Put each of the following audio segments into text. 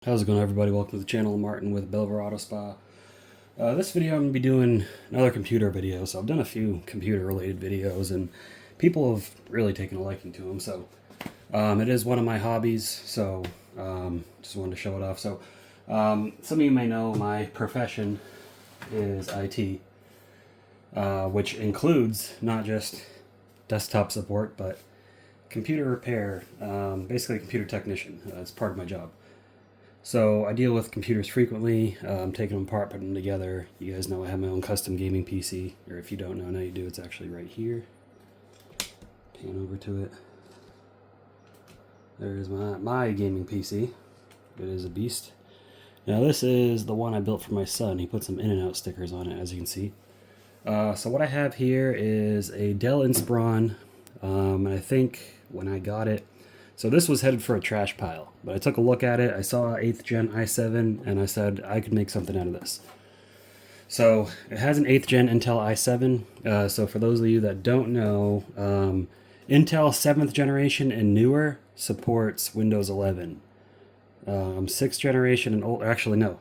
How's it going, everybody? Welcome to the channel. I'm Martin with Belver Auto Spa. This video I'm going to be doing another computer video. So I've done a few computer related videos and people have really taken a liking to them. So it is one of my hobbies, so just wanted to show it off. So some of you may know my profession is IT, which includes not just desktop support, but computer repair, basically a computer technician. It's part of my job. So I deal with computers frequently, taking them apart, putting them together. You guys know I have my own custom gaming PC, or if you don't know, now you do. It's actually right here. Pan over to it. There's my gaming PC. It is a beast. Now this is the one I built for my son. He put some in and out stickers on it, as you can see. So what I have here is a Dell Inspiron, and I think when I got it, so this was headed for a trash pile, but I took a look at it. I saw 8th gen i7, and I said I could make something out of this. So it has an 8th gen Intel i7. So for those of you that don't know, Intel 7th generation and newer supports Windows 11. 6th generation and old, actually no,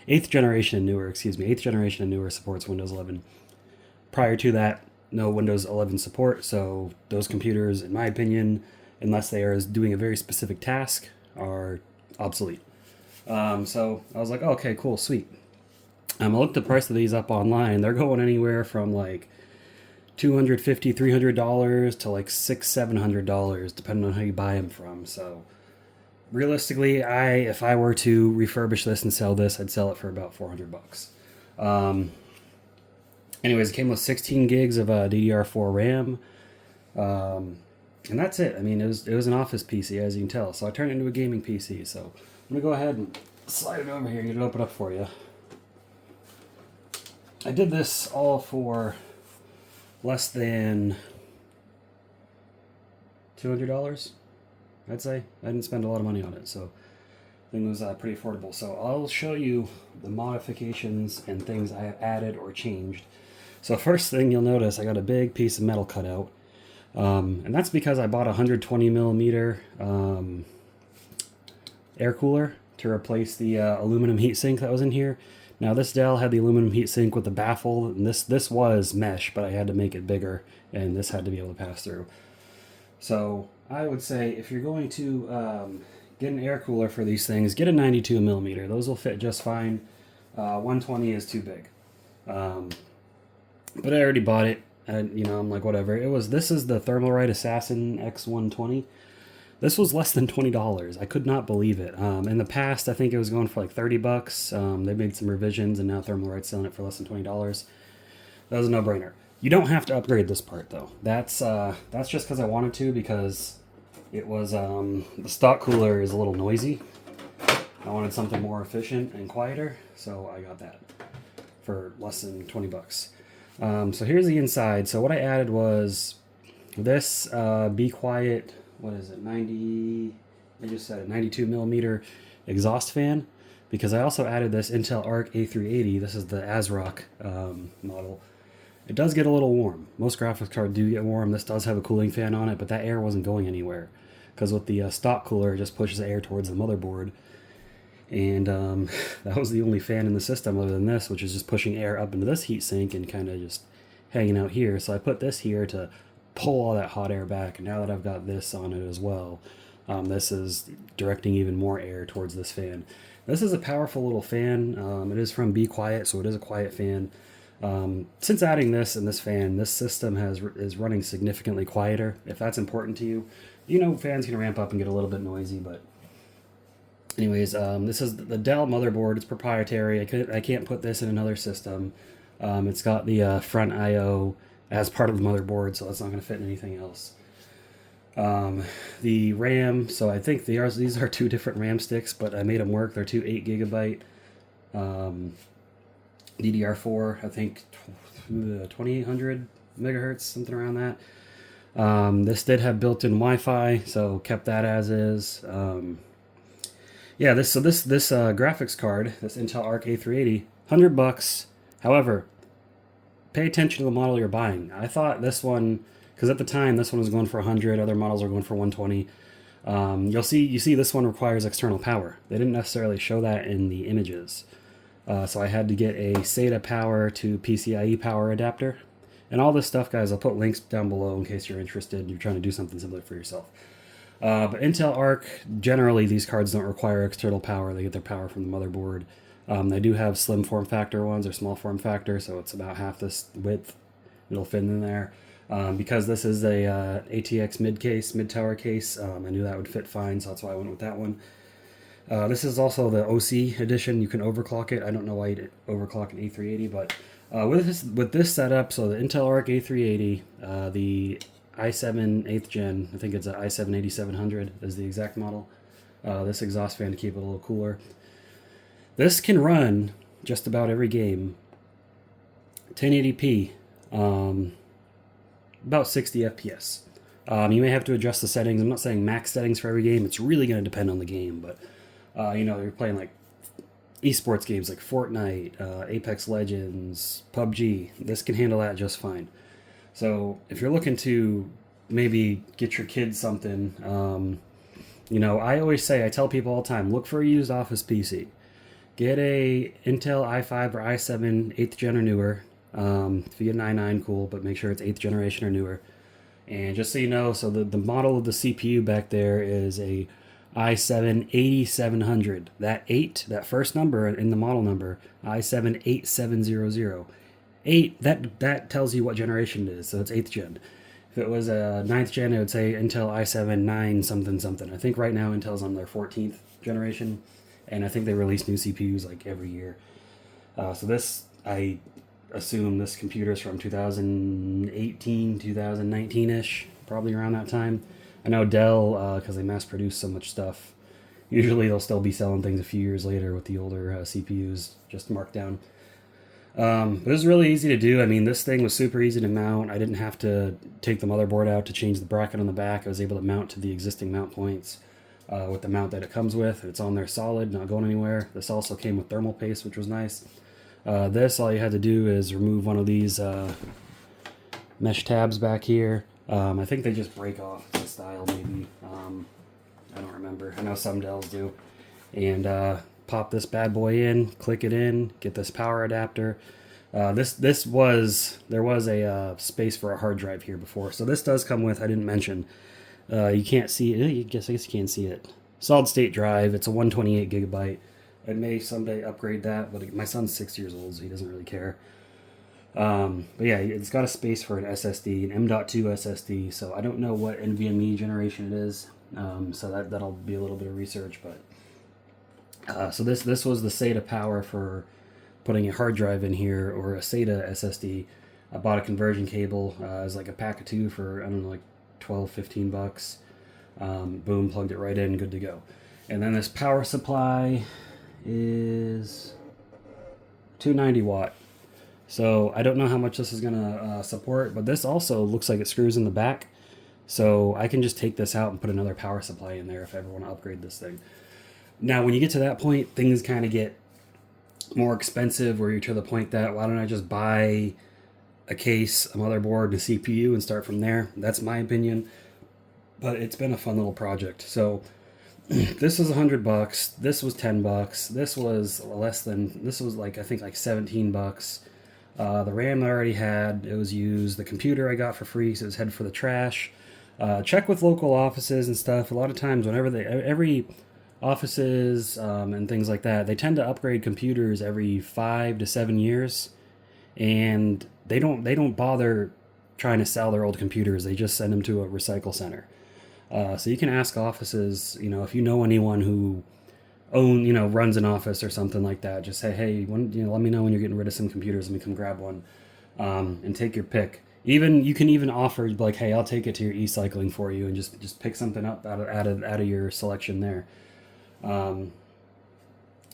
8th generation and newer, excuse me, 8th generation and newer supports Windows 11. Prior to that, no Windows 11 support, so those computers, in my opinion, unless they are doing a very specific task, are obsolete. So I was like, oh, okay, cool, sweet. I looked the price of these up online. They're going anywhere from like $250, $300 to like $600, $700, depending on how you buy them from. So realistically, if I were to refurbish this and sell this, I'd sell it for about $400. Anyways, it came with 16 gigs of DDR4 RAM. And that's it. I mean, it was an office PC, as you can tell. So I turned it into a gaming PC. So I'm going to go ahead and slide it over here and get it open up for you. I did this all for less than $200, I'd say. I didn't spend a lot of money on it, so I think it was pretty affordable. So I'll show you the modifications and things I have added or changed. So first thing you'll notice, I got a big piece of metal cut out. And that's because I bought a 120 millimeter air cooler to replace the aluminum heatsink that was in here. Now this Dell had the aluminum heatsink with the baffle, and this was mesh, but I had to make it bigger, and this had to be able to pass through. So I would say if you're going to get an air cooler for these things, get a 92 millimeter. Those will fit just fine. 120 is too big. But I already bought it. And, you know, I'm like, whatever. This is the Thermalright Assassin X120. This was less than $20. I could not believe it. In the past, I think it was going for like $30. They made some revisions, and now Thermalright's selling it for less than $20. That was a no-brainer. You don't have to upgrade this part, though. That's just because I wanted to, because it was, the stock cooler is a little noisy. I wanted something more efficient and quieter, so I got that for less than 20 bucks. So here's the inside. So what I added was this Be Quiet, what is it, 92 millimeter exhaust fan, because I also added this Intel Arc A380. This is the ASRock model. It does get a little warm. Most graphics cards do get warm. This does have a cooling fan on it, but that air wasn't going anywhere, because with the stock cooler, it just pushes the air towards the motherboard. And that was the only fan in the system other than this, which is just pushing air up into this heatsink and kind of just hanging out here. So I put this here to pull all that hot air back. And now that I've got this on it as well, this is directing even more air towards this fan. This is a powerful little fan. It is from Be Quiet, so it is a quiet fan. Since adding this and this fan, this system is running significantly quieter. If that's important to you, you know, fans can ramp up and get a little bit noisy, but anyways, this is the Dell motherboard. It's proprietary. I can't put this in another system. It's got the front I/O as part of the motherboard, so that's not going to fit in anything else. The RAM, so I think these are two different RAM sticks, but I made them work. They're two 8 gigabyte DDR4, I think 2800 megahertz, something around that. This did have built-in Wi-Fi, so kept that as is. Yeah, this graphics card, this Intel Arc A380, $100. However, pay attention to the model you're buying. I thought this one, because at the time this one was going for 100, other models are going for 120. You see this one requires external power. They didn't necessarily show that in the images. So I had to get a SATA power to PCIe power adapter. And all this stuff, guys, I'll put links down below in case you're interested and you're trying to do something similar for yourself. But Intel Arc, generally these cards don't require external power. They get their power from the motherboard. They do have slim form factor ones or small form factor, so it's about half this width. It'll fit in there. Because this is a ATX mid-tower case, I knew that would fit fine, so that's why I went with that one. This is also the OC edition. You can overclock it. I don't know why you'd overclock an A380, but with this setup, so the Intel Arc A380, the i7 8th gen, I think it's an i7 8700 is the exact model. This exhaust fan to keep it a little cooler. This can run just about every game, 1080p, about 60 FPS. You may have to adjust the settings. I'm not saying max settings for every game. It's really going to depend on the game, but you're playing like esports games like Fortnite, Apex Legends, PUBG. This can handle that just fine. So if you're looking to maybe get your kids something, I tell people all the time, look for a used office PC. Get a Intel i5 or i7 8th gen or newer. If you get an i9, cool, but make sure it's 8th generation or newer. And just so you know, so the model of the CPU back there is a i7 8700. That first number in the model number, i7 8700. 8, that tells you what generation it is, so it's 8th gen. If it was a 9th gen, it would say Intel i7 9 something something. I think right now Intel's on their 14th generation, and I think they release new CPUs like every year. So this, I assume this computer's from 2018, 2019-ish, probably around that time. I know Dell, because they mass produce so much stuff, usually they'll still be selling things a few years later with the older CPUs just marked down. But it was really easy to do. I mean, this thing was super easy to mount. I didn't have to take the motherboard out to change the bracket on the back. I was able to mount to the existing mount points with the mount that it comes with. It's on there solid, not going anywhere. This also came with thermal paste, which was nice. All you had to do is remove one of these mesh tabs back here. I think they just break off. It's a style, maybe. I don't remember. I know some Dells do. And pop this bad boy in, click it in, get this power adapter. There was a space for a hard drive here before, so this does come with. I didn't mention. You can't see it. I guess you can't see it. Solid state drive. It's a 128 gigabyte. I may someday upgrade that, but my son's 6 years old, so he doesn't really care. But yeah, it's got a space for an SSD, an M.2 SSD. So I don't know what NVMe generation it is. So that'll be a little bit of research, but. So this was the SATA power for putting a hard drive in here, or a SATA SSD. I bought a conversion cable. It was like a pack of 2 for, I don't know, like $12-15. Boom, plugged it right in, good to go. And then this power supply is 290 watt. So I don't know how much this is gonna support, but this also looks like it screws in the back. So I can just take this out and put another power supply in there if I ever want to upgrade this thing. Now, when you get to that point, things kind of get more expensive, where you're to the point that, why don't I just buy a case, a motherboard, a CPU, and start from there? That's my opinion, but it's been a fun little project. So this was $100. This was $10. This was less than. This was I think like $17. The RAM I already had, it was used. The computer I got for free, so it was headed for the trash. Check with local offices and stuff. A lot of times, whenever every offices and things like that, they tend to upgrade computers every 5 to 7 years, and they don't bother trying to sell their old computers. They just send them to a recycle center. So you can ask offices, if you know anyone who runs an office or something like that, just say, hey, let me know when you're getting rid of some computers. Let me come grab one, and take your pick. You can even offer like, hey, I'll take it to your e-cycling for you, and just pick something up out of your selection there.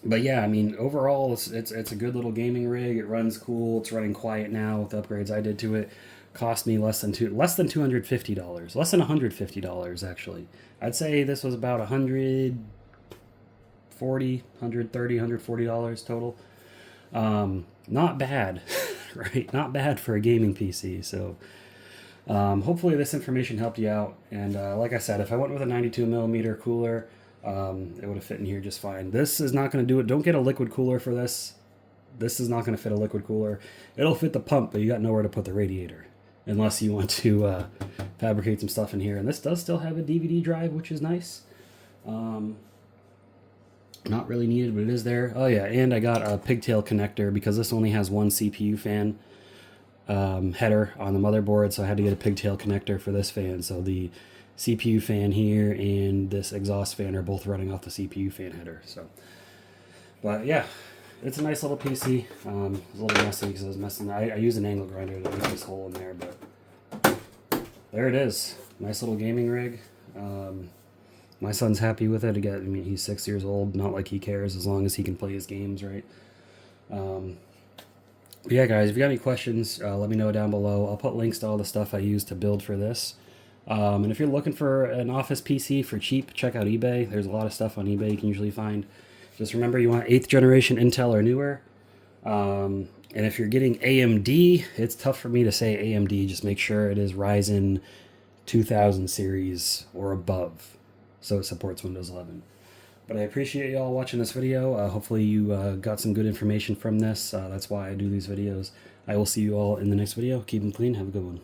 But yeah, I mean, overall, it's a good little gaming rig. It runs cool. It's running quiet now with the upgrades I did to it. Cost me less than $250, less than $150 actually. I'd say this was about $130, $140 total. Not bad, right? Not bad for a gaming PC. So Hopefully this information helped you out. And like I said, if I went with a 92mm cooler, it would have fit in here just fine. This is not going to do it. Don't get a liquid cooler for this. This is not going to fit a liquid cooler. It'll fit the pump, but you got nowhere to put the radiator. Unless you want to fabricate some stuff in here. And this does still have a DVD drive, which is nice. Not really needed, but it is there. Oh yeah, and I got a pigtail connector because this only has one CPU fan header on the motherboard, so I had to get a pigtail connector for this fan. So the CPU fan here and this exhaust fan are both running off the CPU fan header. So, but yeah, it's a nice little PC. It's a little messy because I was messing. I used an angle grinder to make this hole in there, but there it is. Nice little gaming rig. My son's happy with it. Again, I mean, he's 6 years old. Not like he cares as long as he can play his games, right? But yeah, guys, if you got any questions, let me know down below. I'll put links to all the stuff I used to build for this. And if you're looking for an office PC for cheap, check out eBay. There's a lot of stuff on eBay you can usually find. Just remember, you want 8th generation Intel or newer. And if you're getting AMD, it's tough for me to say AMD. Just make sure it is Ryzen 2000 series or above, so it supports Windows 11. But I appreciate you all watching this video. Hopefully you got some good information from this. That's why I do these videos. I will see you all in the next video. Keep them clean. Have a good one.